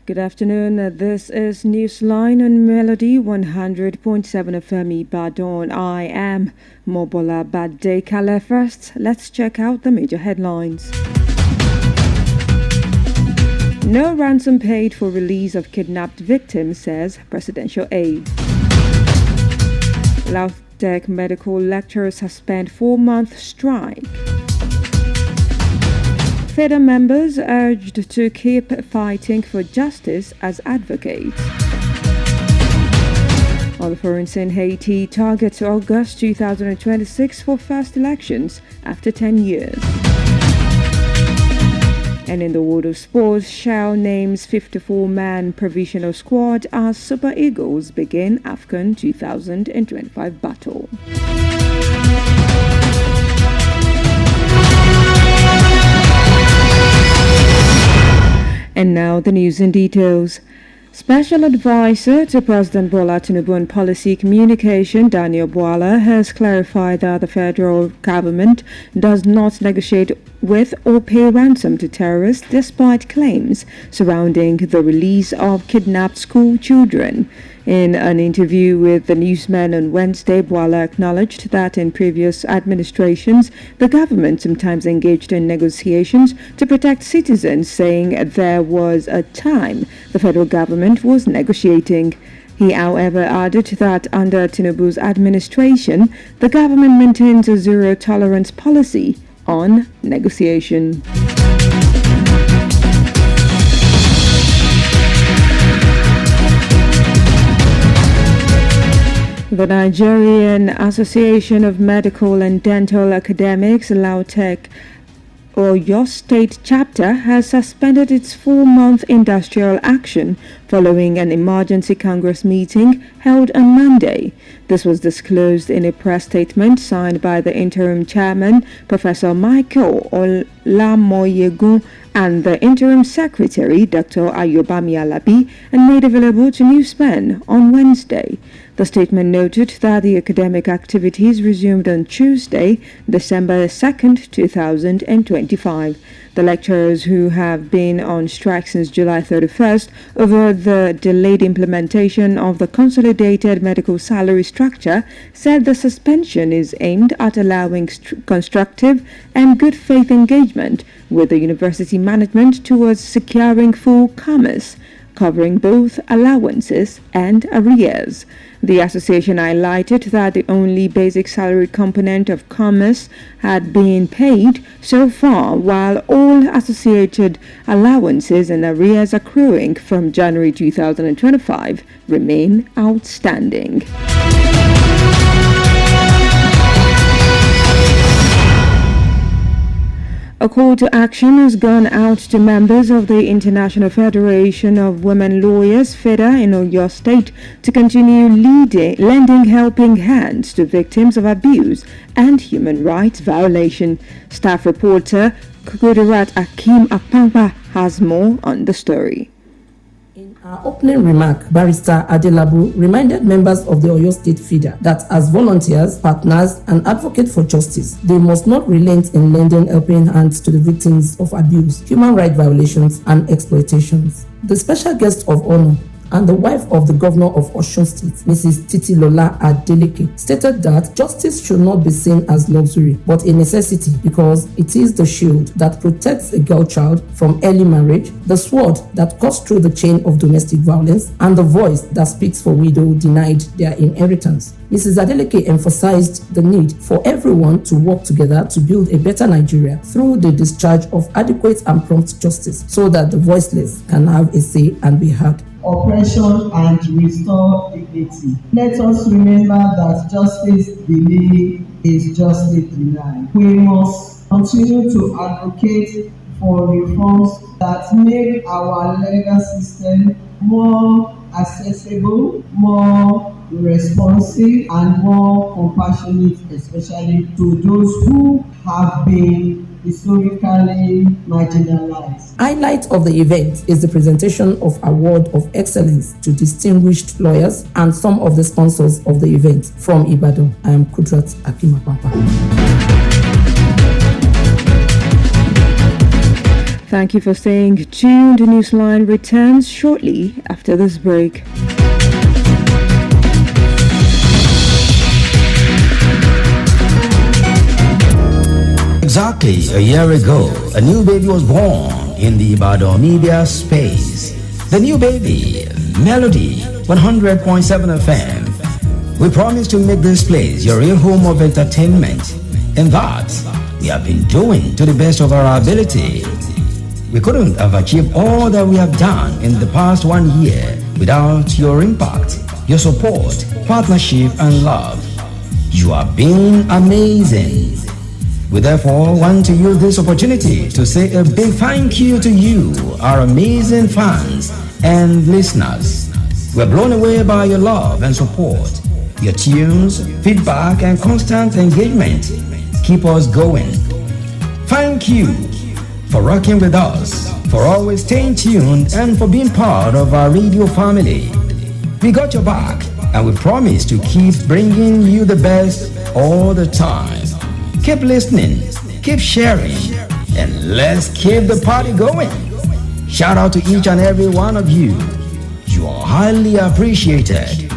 Good afternoon. This is Newsline on Melody 100.7 FM Ibadan. I am Bolabad Day Kale. First, let's check out the major headlines. No ransom paid for release of kidnapped victims, says presidential aide. Lautech medical lecturers suspend 4-month strike. FEDA members urged to keep fighting for justice as advocates. On the foreign scene, Haiti targets August 2026 for first elections after 10 years. And in the world of sports, Shell names 54-man provisional squad as Super Eagles begin AFCON 2025 battle. And now the news in details. Special Advisor to President Bola Tinubu on Policy Communication, Daniel Bwala, has clarified that the federal government does not negotiate with or pay ransom to terrorists despite claims surrounding the release of kidnapped school children. In an interview with the Newsline on Wednesday, Bwala acknowledged that in previous administrations, the government sometimes engaged in negotiations to protect citizens, saying there was a time the federal government was negotiating. He, however, added that under Tinubu's administration, the government maintains a zero-tolerance policy on negotiation. The Nigerian Association of Medical and Dental Academics, Lautech Oyo State Chapter, has suspended its 4-month industrial action following an emergency Congress meeting held on Monday. This was disclosed in a press statement signed by the interim chairman, Professor Michael Olamoyegun, and the interim secretary, Dr. Ayobami Alabi, and made available to Newsline on Wednesday. The statement noted that the academic activities resumed on Tuesday, December 2nd, 2025. The lecturers, who have been on strike since July 31st over the delayed implementation of the consolidated medical salary structure, said the suspension is aimed at allowing constructive and good faith engagement with the university management towards securing full commerce, covering both allowances and arrears. The association highlighted that the only basic salary component of commerce had been paid so far, while all associated allowances and arrears accruing from January 2025 remain outstanding. A call to action has gone out to members of the International Federation of Women Lawyers, FEDA, in Oyo State to continue lending helping hands to victims of abuse and human rights violation. Staff reporter Kudirat Akim Apangba has more on the story. In her opening remark, Barrister Adelabu reminded members of the Oyo State FEDA that as volunteers, partners, and advocates for justice, they must not relent in lending helping hands to the victims of abuse, human rights violations, and exploitations. The special guest of honor and the wife of the governor of Osun State, Mrs. Titilola Adeleke, stated that justice should not be seen as luxury, but a necessity, because it is the shield that protects a girl child from early marriage, the sword that cuts through the chain of domestic violence, and the voice that speaks for widows denied their inheritance. Mrs. Adeleke emphasized the need for everyone to work together to build a better Nigeria through the discharge of adequate and prompt justice, so that the voiceless can have a say and be heard. Oppression and restore dignity. Let us remember that justice delayed is justice denied. We must continue to advocate for reforms that make our legal system more accessible, more responsive, and more compassionate, especially to those who have been historically marginalized. Highlight of the event is the presentation of Award of Excellence to distinguished lawyers and some of the sponsors of the event. From Ibadan, I am Kudrat Akimapapa. Thank you for staying tuned. Newsline returns shortly after this break. Exactly a year ago, a new baby was born in the Ibadan media space. The new baby, Melody 100.7 FM. We promise to make this place your real home of entertainment, and that we have been doing to the best of our ability. We couldn't have achieved all that we have done in the past 1 year without your impact, your support, partnership, and love. You have been amazing. We therefore want to use this opportunity to say a big thank you to you, our amazing fans and listeners. We're blown away by your love and support. Your tunes, feedback, and constant engagement keep us going. Thank you for rocking with us, for always staying tuned, and for being part of our radio family. We got your back, and we promise to keep bringing you the best all the time. Keep listening, keep sharing, and let's keep the party going. Shout out to each and every one of you. You are highly appreciated.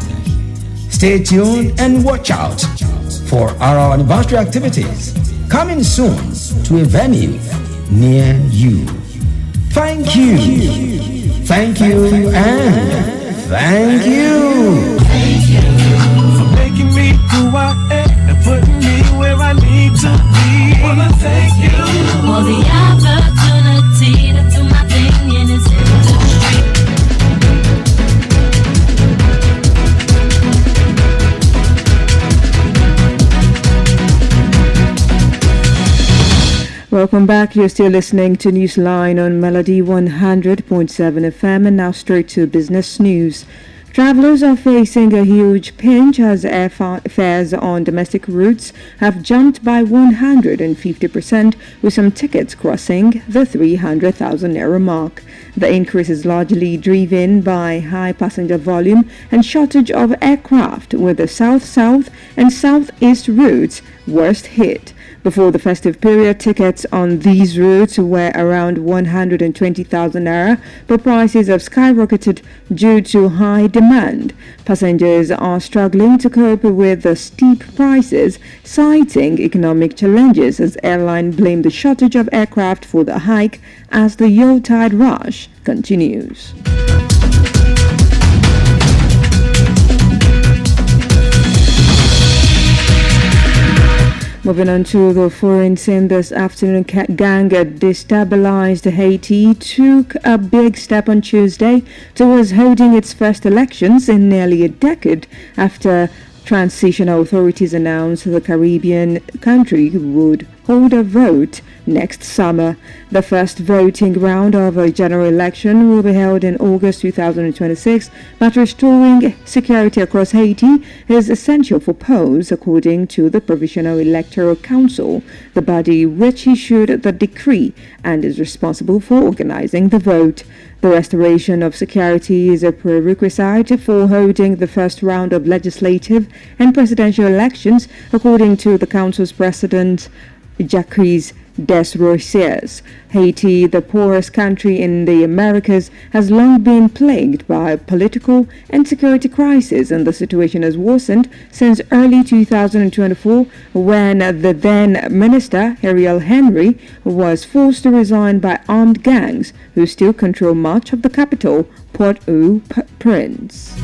Stay tuned and watch out for our anniversary activities coming soon to a venue near you. Thank you, and thank you. Thank you for making me who I am and putting me where I need to be. Wanna thank you for the opportunity to do my thing in this industry. Welcome back. You're still listening to Newsline on Melody 100.7 FM, and now straight to business news. Travelers are facing a huge pinch as airfares on domestic routes have jumped by 150%, with some tickets crossing the 300,000 naira mark. The increase is largely driven by high passenger volume and shortage of aircraft, with the south-south and southeast routes worst hit. Before the festive period, tickets on these routes were around 120,000 naira, but prices have skyrocketed due to high demand. Passengers are struggling to cope with the steep prices, citing economic challenges as airlines blame the shortage of aircraft for the hike as the Yuletide rush continues. Moving on to the foreign scene this afternoon, gang destabilized Haiti took a big step on Tuesday towards holding its first elections in nearly a decade after transitional authorities announced the Caribbean country would hold a vote next summer. The first voting round of a general election will be held in August 2026, but restoring security across Haiti is essential for polls, according to the Provisional Electoral Council, the body which issued the decree and is responsible for organizing the vote. The restoration of security is a prerequisite for holding the first round of legislative and presidential elections, according to the council's president, Jacques Desrosiers. Haiti, the poorest country in the Americas, has long been plagued by political and security crisis, and the situation has worsened since early 2024 when the then minister, Ariel Henry, was forced to resign by armed gangs who still control much of the capital, Port-au-Prince.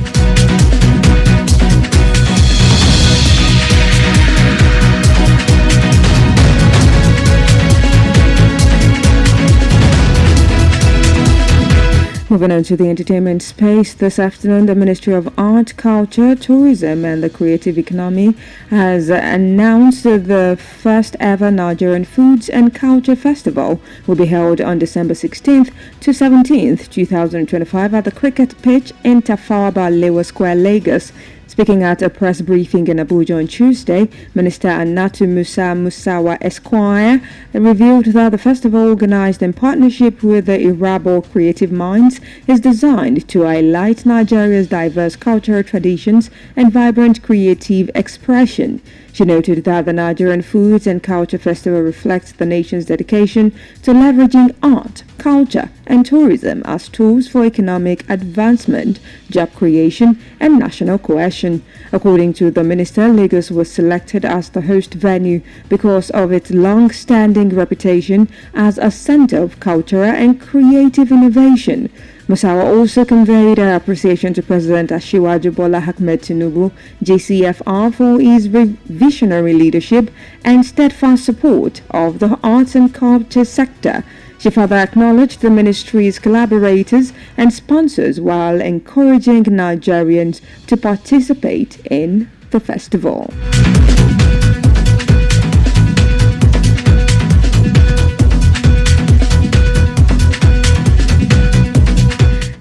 Moving on to the entertainment space this afternoon, the Ministry of Art, Culture, Tourism and the Creative Economy has announced the first ever Nigerian Foods and Culture Festival will be held on December 16th to 17th, 2025 at the cricket pitch in Tafawa Balewa Square, Lagos. Speaking at a press briefing in Abuja on Tuesday, Minister Anatu Musa Musawa Esquire revealed that the festival, organized in partnership with the Irabo Creative Minds, is designed to highlight Nigeria's diverse cultural traditions and vibrant creative expression. She noted that the Nigerian Foods and Culture Festival reflects the nation's dedication to leveraging art, culture, and tourism as tools for economic advancement, job creation, and national cohesion. According to the minister, Lagos was selected as the host venue because of its long-standing reputation as a center of cultural and creative innovation. Musawa also conveyed her appreciation to President Asiwaju Bola Ahmed Tinubu, JCFR, for his visionary leadership and steadfast support of the arts and culture sector. She further acknowledged the ministry's collaborators and sponsors while encouraging Nigerians to participate in the festival.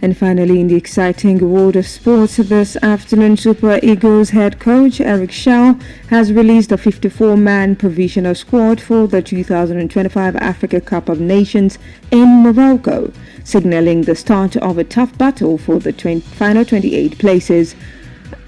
And finally, in the exciting world of sports this afternoon, Super Eagles head coach Eric Shaw has released a 54-man provisional squad for the 2025 Africa Cup of Nations in Morocco, signaling the start of a tough battle for the final 28 places.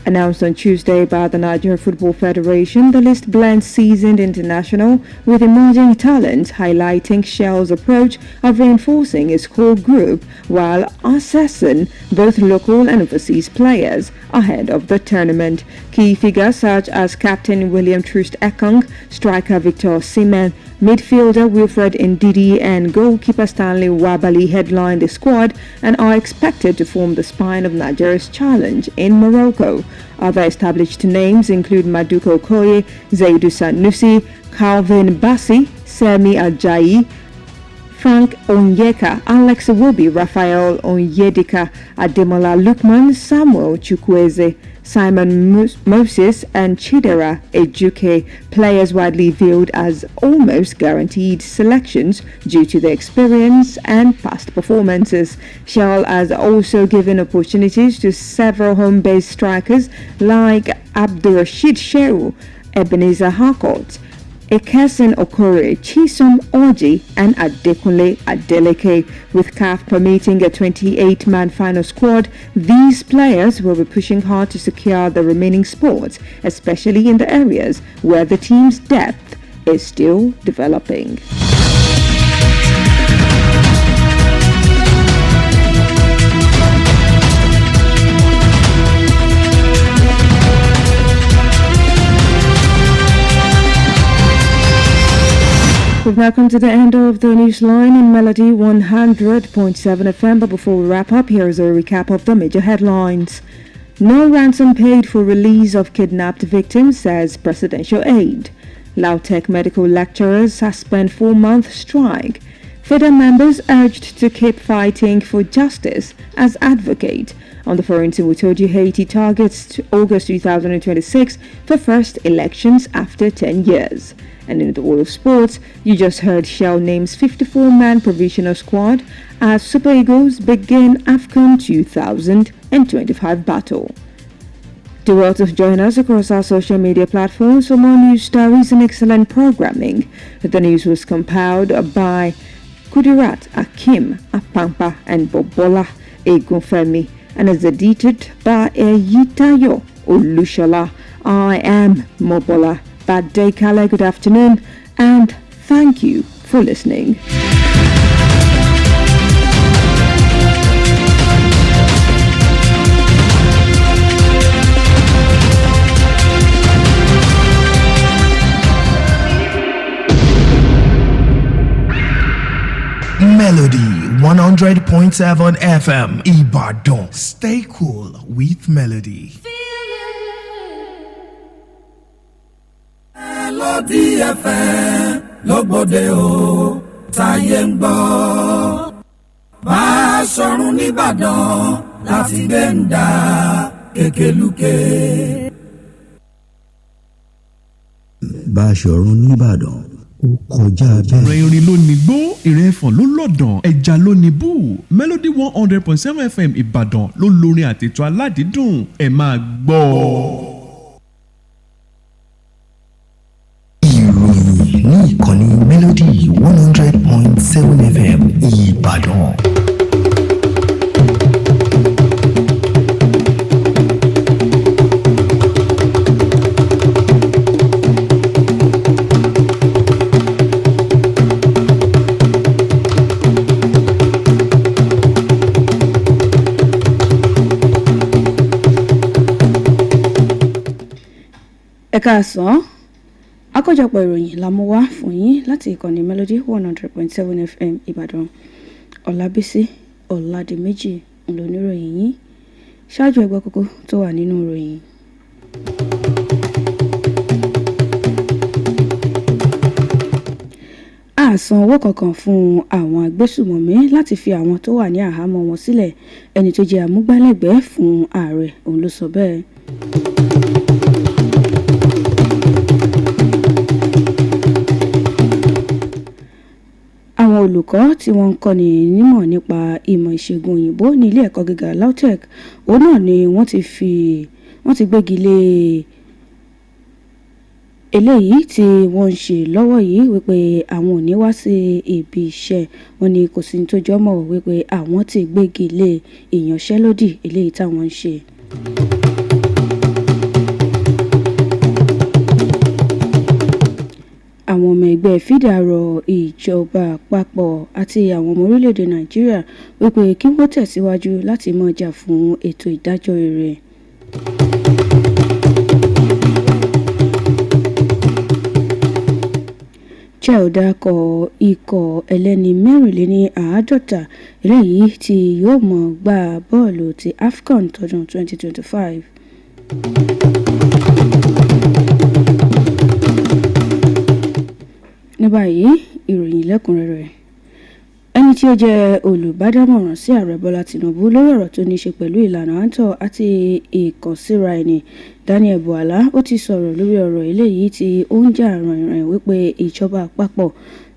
Announced on Tuesday by the Nigeria Football Federation, the list blends seasoned international with emerging talent, highlighting Shell's approach of reinforcing its core group while assessing both local and overseas players ahead of the tournament. Key figures such as Captain William Troost Ekong, striker Victor Osimhen, midfielder Wilfred Ndidi, and goalkeeper Stanley Wabali headline the squad and are expected to form the spine of Nigeria's challenge in Morocco. Other established names include Maduka Okoye, Zaidu Sanusi, Calvin Bassi, Semi Ajayi, Frank Onyeka, Alex Iwobi, Raphael Onyedika, Ademola Lukman, Samuel Chukwueze, Simon Moses, and Chidera Ejuke, players widely viewed as almost guaranteed selections due to their experience and past performances. Shell has also given opportunities to several home-based strikers like Abdurrashid Shehu, Ebenezer Harcourt, Ekesin Okore, Chisom Orji, and Adekunle Adeleke. With CAF permitting a 28-man final squad, these players will be pushing hard to secure the remaining spots, especially in the areas where the team's depth is still developing. We've now come to the end of the Newsline in Melody 100.7 FM, but before we wrap up, here is a recap of the major headlines. No ransom paid for release of kidnapped victims, says presidential aide. Lautech medical lecturers suspend 4-month strike. FIDA members urged to keep fighting for justice as advocate. On the foreign team, we told you Haiti targets August 2026 for first elections after 10 years. And in the world of sports, you just heard Shell names 54-man provisional squad as Super Eagles begin AFCON 2025 battle. Do well to join us across our social media platforms for more news stories and excellent programming. The news was compiled by Kudirat Akim Apampa and Bobola Egunfemi and is edited by Eyitayo Olushola. I am Mobola. Bad day, Kale. Good afternoon, and thank you for listening. Melody 100.7 FM Ibadan. Stay cool with Melody. Melody FM lógbòde o táyé ń gbọ́. Máa sọ̀rùn nìbàdàn láti gbẹ̀ǹdà kékelúké. bá a ṣọ̀run nìbàdàn ó kọjá bẹ́ẹ̀. ọ̀rọ̀ irin ló ní gbó ìrìn ẹ̀fọ̀n ló lọ̀dàn ẹja ló ní bú Melody 100.7 FM Ìbàdàn ló lórin àtètò aládìídùn ẹ̀ máa gbọ́. ìròyìn ní ìkànnì Melody 100.7 FM Ìbàdàn. Ẹ káàsán. Àkójọpọ̀ ìròyìn la mú wá fún yín láti ìkànnì Melody 100.7 FM Ìbàdàn. Olabisi Ọládìméjì ńlọníròyìn yín. Ṣáájú ẹgbẹ́ kókó tó wà nínú ìròyìn. A san owó kankan fún àwọn agbésùmọ̀mí láti fi àwọn tó wà ní àhámọ́ wọn sílẹ̀. Ẹni tó jẹ́ amúgbálẹ́gbẹ̀ẹ́ fún ààrẹ òun ló sọ bẹ́ẹ̀. Àwọn olùkọ́ tí wọ́n ń kọ́ni nímọ̀ nípa ìmọ̀ ìṣègùn òyìnbó ní ilé ẹ̀kọ́ gíga LAUTECH òun náà ni wọ́n ti gbégi lé eléyìí tí wọ́n ń ṣe lọ́wọ́ yìí wípé àwọn ò ní wá sí ibi iṣẹ́. Wọ́n ní kò sí ní tó jọmọ́ wípé àwọn ti gbégi lé ìyanṣẹ́lódì eléyìí táwọn ń ṣe. Àwọn ọmọ ẹgbẹ́ FIDA rọ ìjọba àpapọ̀ àti àwọn ọmọ orílẹ̀-èdè Nàìjíríà wípé kí wọ́n tẹ̀síwájú láti máa jà fún ètò ìdájọ́ rere. Chelsea kọ ikọ̀ ẹlẹ́ni 54 eléyìí tí yóò mọ̀ gbá bọ́ọ̀lù ti AFCON tọdún 2025. Ní báyìí ìròyìn lẹ́kùnrẹ́rẹ́. Ẹni tí ó jẹ́ olùbádámọ̀ràn sí ààrẹ Bọ́lá Tinubu lórí ọ̀rọ̀ tó ní ṣe pẹ̀lú ìlànà àńtọ̀ àti ìkànsíra ẹni Daniel Buala ó ti sọ̀rọ̀ lórí ọ̀rọ̀ eléyìí tí ó ń jà ràìnràìn wípé ìjọba àpapọ̀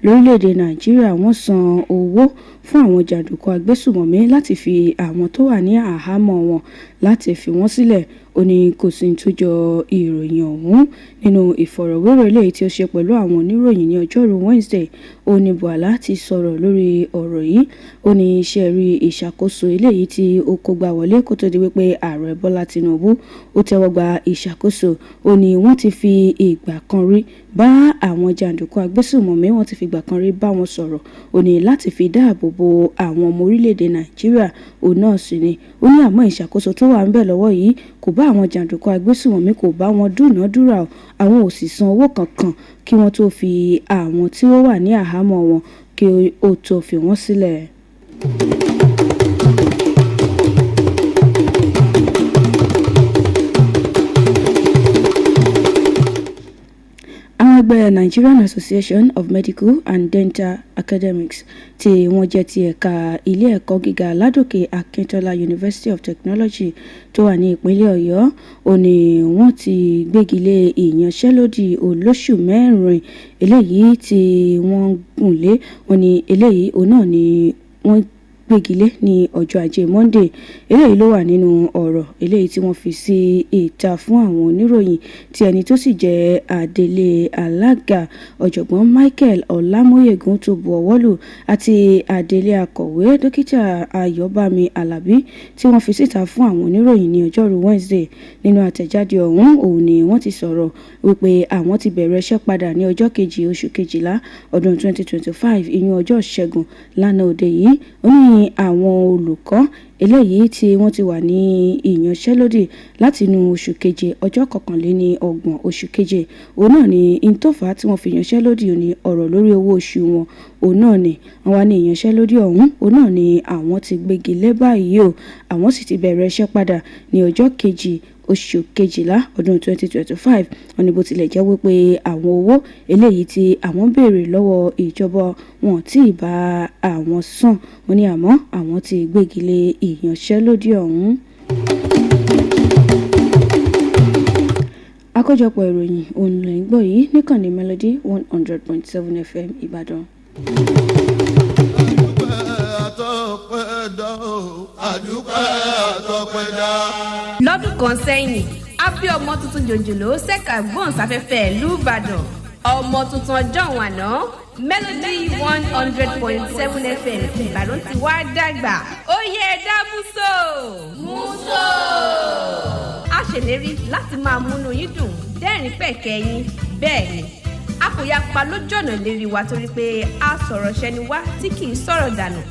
lórílẹ̀‐èdè Nàìjíríà wọ́n san owó fún àwọn jàǹdùkú agbésùmọ̀mí láti fi àwọn tó wà ní àhámọ́ wọn láti fi wọ́n sílẹ̀. Ó ní kò sí tó jọ ìròyìn ọ̀hún nínú ìfọ̀rọ̀wérọ̀ eléyìí tí ó ṣe pẹ̀lú àwọn oníròyìn ní ọjọ́rú Wednesday. Ó ní Buala ti sọ̀rọ̀ lórí ọ̀rọ̀ yìí. Ó ní iṣẹ́ rí ìṣàkóso eléyìí tí ó kó gbà wọlé kó tó di wípé ààrẹ Bọ́lá Tinubu ó tẹ́wọ́ gba ìṣàkóso. Ó ní wọ́n ti fi ìgbà kan rí bá àwọn jàǹdùkú agbésùmọ̀mí, wọ́n ti fi ìgbà kan rí bá wọn sọ̀rọ̀. Ó ní láti fi dáàbò bo àwọn ọmọ orílẹ̀-èdè Nàìjíríà. Ó náà sì ni ó ní àmọ́ ìṣàkóso tó wà ń bẹ̀ lọ́wọ́ yìí kò bá àwọn jàǹdùkú agbésùmọ̀mí kò bá wọn dúnàádúrà. Àwọn ò sì san owó kankan kí wọ́n tó fi àwọn tí ó wà ní àhámọ́ wọn kí ó tó fi wọ́n sílẹ̀. Ẹgbẹ́ Nigerian Association of Medical and Dental Academics tí wọ́n jẹ́ ti ẹ̀ka ilé ẹ̀kọ́ gíga Ládòkè Akíntọ́lá University of Technology tó wà ní ìpínlẹ̀ Ọ̀yọ́. Ó ní wọ́n ti gbégi lé ìyanṣẹ́lódì olóṣù 4 eléyìí tí wọ́n gùn lé. Ó ní eléyìí òun náà ni wọ́n gbégilé ní ọjọ́ Ajé Monday. Eléyìí ló wà nínú ọ̀rọ̀ eléyìí tí wọ́n fi sí ìta fún àwọn oníròyìn tí ẹni tó sì jẹ́ adelé alága ọ̀jọ̀gbọ́n Michael Ọlámóyègún tó bu ọwọ́ lù àti adelé akọ̀wé dókítà Ayọ̀bámi Alábí tí wọ́n fi síta fún àwọn oníròyìn ní ọjọ́rú Wednesday. Nínú àtẹ̀jáde ọ̀hún òun ni wọ́n ti sọ̀rọ̀ wípé àwọn ti bẹ̀rẹ̀ iṣẹ́ padà ní ọjọ́ kejì oṣù kejìlá ọdún 2025 ìyún ọjọ́ Ìṣẹ́gun lánàá òde yìí. Ó ní àwọn olùkọ́ eléyìí tí wọ́n ti wà ní ìyanṣẹ́lódì láti inú oṣù keje ọjọ́ 21 oṣù keje. Òun náà ni ìntòfà tí wọ́n fi yanṣẹ́lódì ní ọ̀rọ̀ lórí owó oṣù wọn. Òun náà ni wọ́n wá ní ìyanṣẹ́lódì ọ̀hún. Òun náà ni àwọn ti gbégi lé báyìí o. Àwọn sì ti bẹ̀rẹ̀ iṣẹ́ padà ní ọjọ́ kejì oṣù kejìlá ọdún 2025. Wọ́n ní bó tilẹ̀ jẹ́ wípé àwọn owó eléyìí tí àwọn béèrè lọ́wọ́ ìjọba wọn tí ì bá àwọn san. Wọ́n ní àmọ́ àwọn ti gbégi lé ìyanṣẹ́lódì ọ̀hún. Àkójọpọ̀ ìròyìn òun ló ń gbọ́ yìí níkànnì Melody 100.7 FM Ìbàdàn. Lọ́dún kan sẹ́yìn a bí ọmọ tuntun jòjòló ṣẹ̀ka gbóhùnsáfẹ́fẹ́ ìlú Ìbàdàn. Ọmọ tuntun ọjọ́ òun àná Melody 100.7 FM Ìbàdàn ti wá dàgbà. Ó yẹ ẹ̀dá múso. A ṣèlérí láti máa múnú yín dùn dẹ́rìn pẹ̀kẹ́ yín. Bẹ́ẹ̀ ni a kò yapa lójú ọ̀nà lérí wa torí pé a sọ̀rọ̀ ṣẹni wá tí kì í sọ̀rọ̀ dànù.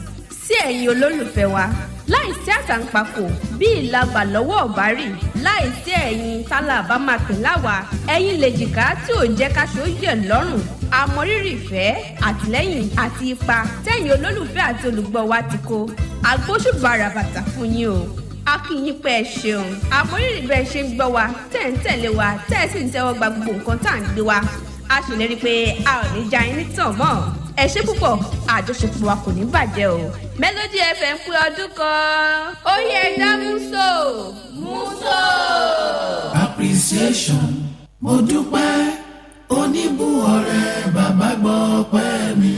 sí ẹ̀yin olólùfẹ́ wa láìsí àtàǹpàkò bí ìlàgbà lọ́wọ́ ọ̀bárì láìsí ẹ̀yin tálàbà máa pè láwa ẹ̀yin lèjìká tí ò jẹ́ káṣó yẹ̀ lọ́rùn àmọrírì ìfẹ́ àtìlẹ́yìn àti ipa tẹ̀yin olólùfẹ́ àti olùgbọ́ wa ti kó agbóṣùbà ràbàtà fún yín o akínyìn pé ẹ ṣeun àmọrírì bẹ́ẹ̀ ṣe ń gbọ́ wa tẹ̀ ń tẹ̀lé wa tẹ̀ sì ń tẹ́wọ́ gba gbogbo nǹkan tá à ń gbé wa a ṣèlérí pé a ò ní já yín nítàn mọ́ ẹ ṣé púpọ̀ àjọṣepọ̀ wa kò ní bàjẹ́ o Melody FM pé ọdún kan ó yẹ ẹ̀dá múso múso. appreciation mo dúpẹ́ oníbù ọ̀rẹ́ bàbá gbọ́ pẹ́ mi.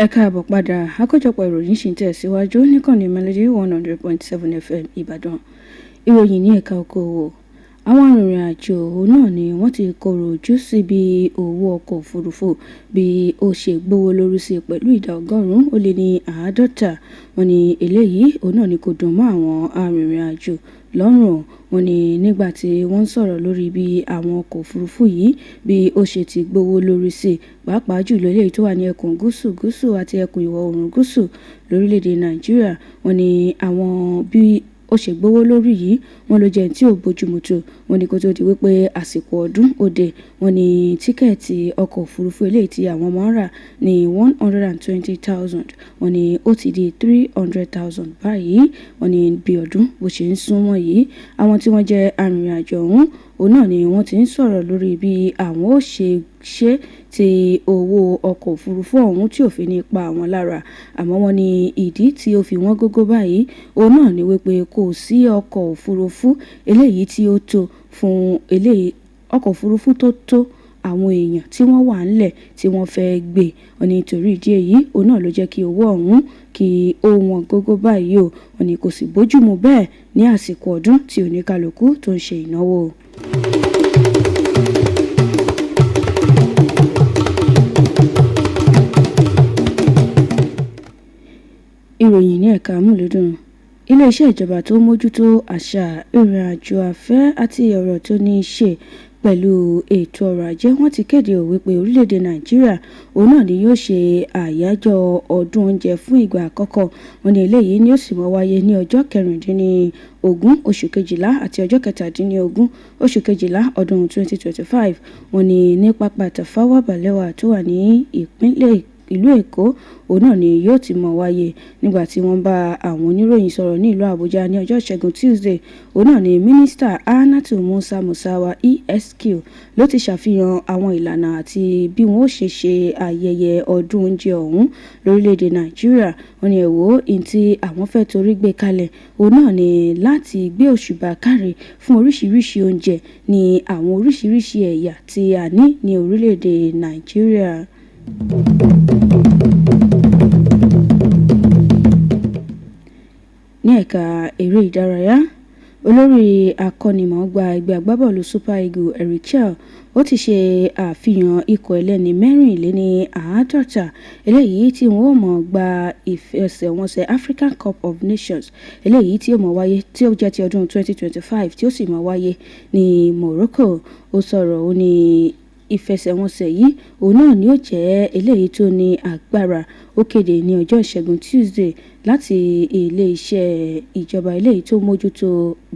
ẹ káàbọ̀ padà àkójọpọ̀ ìròyìn ṣì ń tẹ̀síwájú níkànnì Melody 100.7 FM Ìbàdàn ìròyìn ní ẹ̀ka okòwò àwọn arìnrìn-àjò náà ni wọ́n ti kọ̀rọ̀ ojú sí bí owó ọkọ̀ òfurufú bí ó ṣe gbówó lórí sí pẹ̀lú ìdá 150 wọ́n ní eléyìí òun náà ni kò dùn mọ́ àwọn arìnrìn-àjò lọ́rùn wọ́n ní nígbà tí wọ́n ń sọ̀rọ̀ lórí bí àwọn ọkọ̀ òfurufú yìí bí ó ṣe ti gbówó lórí sí pàápàá jùlọ eléyìí tó wà ní ẹkùn gúúsù àti ẹkùn ìwọ̀ oòrùn gúúsù lórílẹ̀‐èdè Nàìjíríà wọ́n ní àwọn bí ó ṣe gbówó lórí yìí wọ́n ló jẹ́ tí ò bójúmu tó wọ́n ní kó tó di wípé àsìkò ọdún òde wọ́n ní tíkẹ́ẹ̀tì ọkọ̀ òfurufú eléyìí tí àwọn ọmọ ń rà ní 120,000 wọ́n ní ó ti di 300,000 báyìí wọ́n ní bí ọdún bó ṣe ń súnmọ́ yìí àwọn tí wọ́n jẹ́ arìnrìn-àjò ọ̀hún òun náà ni wọ́n ti ń sọ̀rọ̀ lórí bí àwọn ó ṣe ti owó ọkọ̀ òfurufú ọ̀hún tí ò fi ní pa àwọn lára àmọ́ wọ́n ní ìdí tí ó fi wọ́n gógó báyìí òun náà ni wípé kò sí ọkọ̀ òfurufú eléyìí tí ó tó fún eléyìí ọkọ̀ òfurufú tó tó àwọn èèyàn tí wọ́n wà ńlẹ̀ tí wọ́n fẹ́ gbé wọn ní torí ìdí èyí òun náà ló jẹ́ kí owó ọ̀hún kí ó wọ́n gógó báyìí o wọn ní kò sì bójúmu bẹ́ẹ̀ ní àsìkò ọdún tí oníkálukú tó ń ṣe ìnáwó. ìròyìn ní ẹ̀ka amúlùdùn iléeṣẹ́ ìjọba tó mójútó àṣà ìrìn-àjò afẹ́ àti ọ̀rọ̀ tó ní í ṣe pẹ̀lú ètò ọrọ̀ ajé wọ́n ti kéde wípé orílẹ̀-èdè Nàìjíríà òun náà ni yóò ṣe àyájọ́ ọdún oúnjẹ fún ìgbà àkọ́kọ́ wọn ní eléyìí ni ó sì máa wáyé ní ọjọ́ 16 oṣù kejìlá àti ọjọ́ 17 oṣù kejìlá ọdún 2025 wọn ní ní pápá Tafawa Balewa tó wà ní ìpínlẹ̀ ìlú Èkó òun náà ni yóò ti mọ̀ wáyé nígbà tí wọ́n bá àwọn oníròyìn sọ̀rọ̀ ní ìlú Àbújá ní ọjọ́ Ìṣẹ́gun Tuesday òun náà ni mínísítà Hannatu Musa Musawa ESQ ló ti ṣàfihàn àwọn ìlànà àti bí wọ́n ó ṣe ayẹyẹ ọdún oúnjẹ ọ̀hún lórílẹ̀‐èdè Nàìjíríà wọ́n ní ẹ̀wọ́ in tí àwọn fẹ́ torí gbé kalẹ̀ òun náà ni láti gbé òṣùbà káre fún oríṣiríṣi oúnjẹ ní àwọn oríṣiríṣi ẹ̀yà tí a ní orílẹ̀‐èdè Nàìjíríà. ní ẹ̀ka eré ìdárayá olórí akọ́nimọ̀ọ́gbá ẹgbẹ́ agbábọ́ọ̀lù Super Eagles Eric Chell ó ti ṣe àfihàn ikọ̀ ẹlẹ́ni 54 eléyìí tí wọ́n ó mọ̀ gba ìfẹsẹ̀wọnsẹ̀ African Cup of Nations eléyìí tí ó mọ̀ wáyé tí ó jẹ́ ti ọdún 2025 tí ó sì mọ̀ wáyé ní Morocco ó sọ̀rọ̀ ó ní ìfẹsẹ̀wọnsẹ̀ yìí òun náà ni ó jẹ́ eléyìí tó ní agbára ó kéde ní ọjọ́ Ìṣẹ́gun Tuesday láti ilé-iṣẹ́ ìjọba eléyìí tó mójútó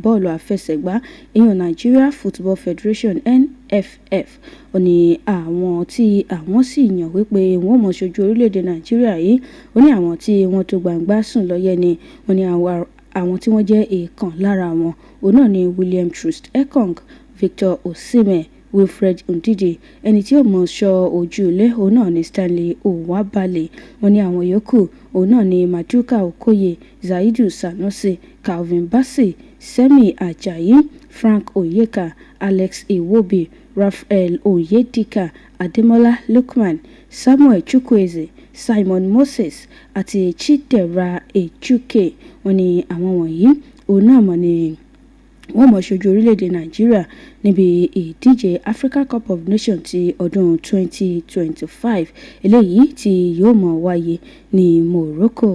bọ́ọ̀lù àfẹsẹ̀gbá ìyẹn Nigeria Football Federation NFF ó ní àwọn tí àwọn sì yàn wípé wọ́n mọ̀ ṣojú orílẹ̀-èdè Nàìjíríà yìí ó ní àwọn tí wọ́n tó gbangba sùn lọ́yẹ̀ ni ó ní àwọn tí wọ́n jẹ́ èèkàn lára wọn òun náà ni William Troost Ekong, Victor Osimhen, Wilfred Ndidi ẹni tí ó mọ̀ ṣọ́ ojú ilé òun náà ni Stanley Owabale wọ́n ní àwọn yòókù òun náà ni Maduka Okoye, Zaidu Sanusi, Calvin Bassey, Semi Ajayi, Frank Oyeka, Alex Iwobi, Raphael Onyedika, Ademola Lookman, Samuel Chukwueze, Simon Moses àti Chidera Ejuke wọ́n ní àwọn wọ̀nyí òun náà mọ̀ ní wọ́n mọ̀ ṣojú orílẹ̀-èdè Nàìjíríà níbi ìdíje Africa Cup of Nations ti ọdún 2025 eléyìí tí yóò mọ̀ wáyé ní Morocco.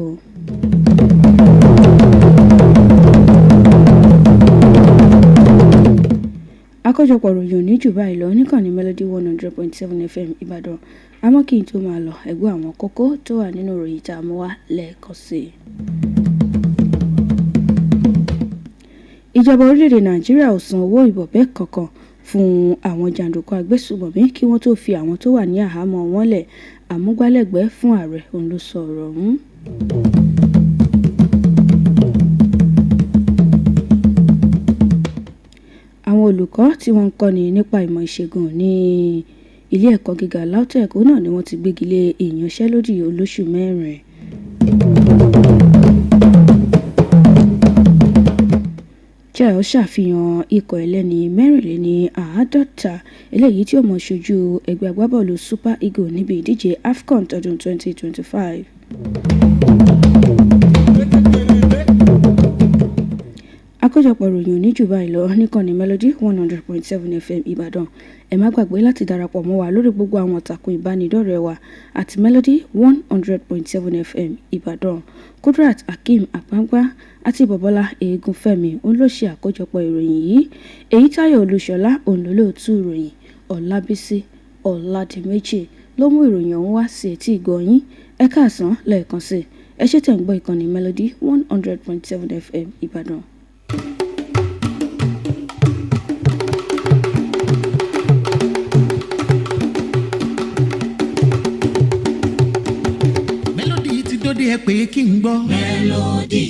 àkójọpọ̀ ròyìn òní jù báyìí lọ níkànnì Melody 100.7 FM Ìbàdàn. Àmọ́ kí n tó máa lọ ẹgbẹ́ àwọn kókó tó wà nínú ròyìn tá a mú wá lẹ́ẹ̀kan sí i. Ìjọba orílẹ̀-èdè Nàìjíríà ò san owó ìbọ̀bẹ́ kankan fún àwọn jàǹdùkú agbésùmọ̀mí kí wọ́n tó fi àwọn tó wà ní àhámọ́ wọn lẹ̀. Àmúgbálẹ́gbẹ̀ẹ́ fún ààrẹ òun ló sọ ọ̀rọ̀ ọ̀hún. Àwọn olùkọ́ tí wọ́n ń kọ́ni nípa ìmọ̀ ìṣègùn ní ilé ẹ̀kọ́ gíga LAUTECH náà ni wọ́n ti gbégi lé ìyanṣẹ́lódì olóṣù 4. Chelsea ṣàfihàn ikọ̀ ẹlẹ́ni 54 eléyìí tí ó mọ̀ ṣojú ẹgbẹ́ agbábọ́ọ̀lù Super Eagles níbi ìdíje AFCON tọdún 2025. Àkójọpọ̀ ròyìn òní jù báyìí lọ níkànnì Melody 100.7 FM Ìbàdàn. Ẹ má gbàgbé láti darapọ̀ mọ́ wa lórí gbogbo àwọn ìtàkùn ìbánidọ́rẹ̀ẹ́ wa àti Melody 100.7 FM Ìbàdàn. Kudrat Hakeem Àpáńgbá àti Bọ̀bọ́lá Eégúnfẹ́mi òun ló ṣe àkójọpọ̀ ìròyìn yìí. Èyí Táyọ̀ Olúṣọlá òun ló lóòtú ìròyìn. Ọlábísí Ọládìméjì ló mú ìròyìn ọ̀hún wá sí etí ìgbọ́ yín. Ẹ káàsán lẹ́ẹ̀kan sí. Ẹ ṣé tẹ̀ ń gbọ́ ìkànnì Melody 100.7 FM Ìbàdàn. Melody ti dóde ẹ pé kí n gbọ́. Melody.